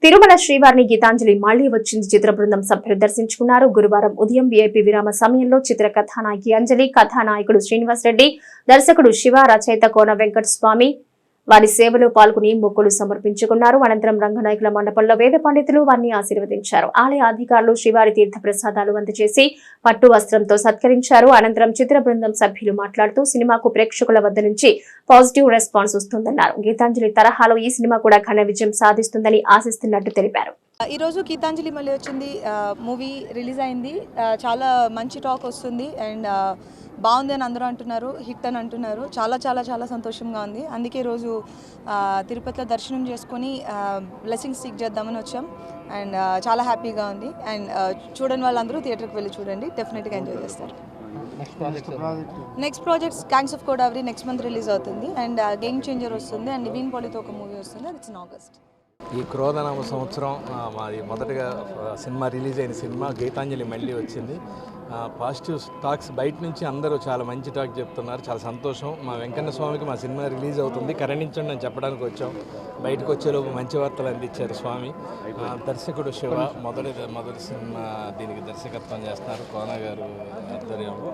తిరుమల శ్రీవారిని గీతాంజలి మళ్లీ వచ్చింది చిత్ర బృందం సభ్యులు దర్శించుకున్నారు. గురువారం ఉదయం వీఐపీ విరామ సమయంలో చిత్ర కథానాయకి అంజలి, కథానాయకుడు శ్రీనివాస్ రెడ్డి, దర్శకుడు శివ, రచయిత కోన వెంకట స్వామి వారి సేవలో పాల్గొని మొక్కులు సమర్పించుకున్నారు. అనంతరం రంగనాయకుల మండపంలో వేద పండితులు వారిని ఆశీర్వదించారు. ఆలయ అధికారులు శ్రీవారి తీర్థ ప్రసాదాలు అందజేసి పట్టు వస్త్రంతో సత్కరించారు. అనంతరం చిత్ర బృందం సభ్యులు మాట్లాడుతూ సినిమాకు ప్రేక్షకుల వద్ద నుంచి పాజిటివ్ రెస్పాన్స్ వస్తుందన్నారు. గీతాంజలి తరహాలో ఈ సినిమా కూడా ఘన విజయం సాధిస్తుందని ఆశిస్తున్నట్టు తెలిపారు. ఈ రోజు గీతాంజలి మళ్ళీ వచ్చింది మూవీ రిలీజ్ అయింది. చాలా మంచి టాక్ వస్తుంది అండ్ బాగుంది అని అందరూ అంటున్నారు, హిట్ అని అంటున్నారు. చాలా చాలా చాలా సంతోషంగా ఉంది. అందుకే ఈరోజు తిరుపతిలో దర్శనం చేసుకొని బ్లెస్సింగ్స్ సీక్ చేద్దామని వచ్చాం అండ్ చాలా హ్యాపీగా ఉంది. అండ్ చూడని వాళ్ళందరూ థియేటర్కి వెళ్ళి చూడండి, డెఫినెట్గా ఎంజాయ్ చేస్తారు. Next projects gangs of Godavari next month release అవుతుంది అండ్ గేమ్ చేంజర్ వస్తుంది అండ్ నివీన్ పాలితో ఒక మూవీ వస్తుంది, అది ఇన్ ఆగస్ట్. ఈ క్రోధనామ సంవత్సరం మాది మొదటగా సినిమా రిలీజ్ అయిన సినిమా గీతాంజలి మళ్ళీ వచ్చింది. పాజిటివ్ టాక్స్ బయట నుంచి అందరూ చాలా మంచి టాక్ చెప్తున్నారు, చాలా సంతోషం. మా వెంకన్న స్వామికి మా సినిమా రిలీజ్ అవుతుంది, కరణించండి అని చెప్పడానికి వచ్చాం. బయటకు వచ్చేలోపు మంచి వార్తలు అందించారు స్వామి. దర్శకుడు శివ మొదటి సినిమా దీనికి దర్శకత్వం చేస్తున్నారు, కోన గారు ఆధ్వర్యంలో.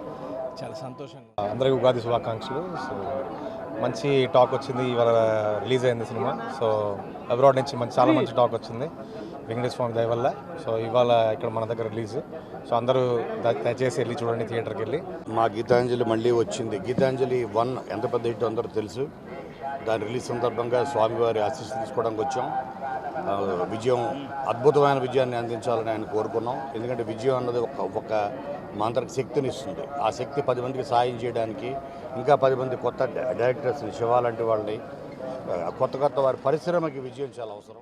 చాలా సంతోషంగా. అందరికీ ఉగాది శుభాకాంక్షలు. సో మంచి టాక్ వచ్చింది, ఇవాళ రిలీజ్ అయింది సినిమా. సో అబ్రాడ్ నుంచి చాలా మంచి టాక్ వచ్చింది వెంకటేశ్వర స్వామి దయ వల్ల. సో ఇవాళ ఇక్కడ మన దగ్గర రిలీజ్. సో అందరూ దయచేసి వెళ్ళి చూడండి థియేటర్కి వెళ్ళి. మా గీతాంజలి మళ్ళీ వచ్చింది. గీతాంజలి 1 ఎంత పెద్ద హిట్ అందరూ తెలుసు. దాని రిలీజ్ సందర్భంగా స్వామివారి ఆశీస్సులు తీసుకోవడానికి వచ్చాం. విజయం, అద్భుతమైన విజయాన్ని అందించాలని ఆయన కోరుకున్నాం. ఎందుకంటే విజయం అన్నది ఒక మాంత్రిక శక్తిని ఇస్తుంది. ఆ శక్తి 10 మందికి సాయం చేయడానికి, ఇంకా 10 మంది కొత్త డైరెక్టర్స్ని, శివ లాంటి వాళ్ళని, కొత్త వారి పరిశ్రమకి విజయం చాలా అవసరం.